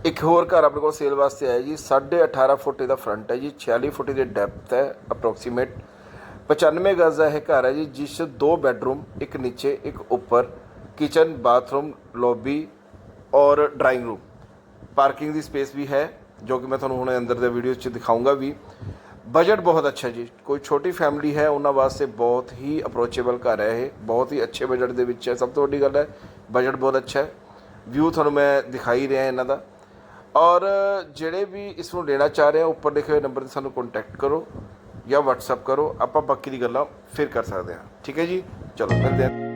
एक होर घर अपने को सेल वास्ते आया जी। 18.5 फुट का फ्रंट है जी, 46 फुट की डेप्थ है अप्रोक्सीमेट। 95 गज का यह घर है जी, जिस 2 बेडरूम, एक नीचे एक ऊपर, किचन, बाथरूम, लॉबी और ड्राइंग रूम, पार्किंग की स्पेस भी है, जो कि मैं थोड़ा हुणे अंदर दे वीडियो च दिखाऊंगा भी। बजट बहुत अच्छा जी, कोई छोटी फैमिली है उन्होंने वास्ते बहुत ही अप्रोचेबल घर है ये, बहुत ही अच्छे बजट के विच है। सब तो वड्डी गल है बजट बहुत अच्छा है। व्यू थोड़ा मैं दिखाई रहा इन्हों का। और ਜਿਹੜੇ भी इसनों लेना चाह रहे हैं उपर लिखे हुए नंबर से सानू कॉन्टैक्ट करो या व्हाट्सअप करो, आप बाकी दी गल्लां फिर कर सकते हैं। ठीक है जी, चलो मिलते हैं।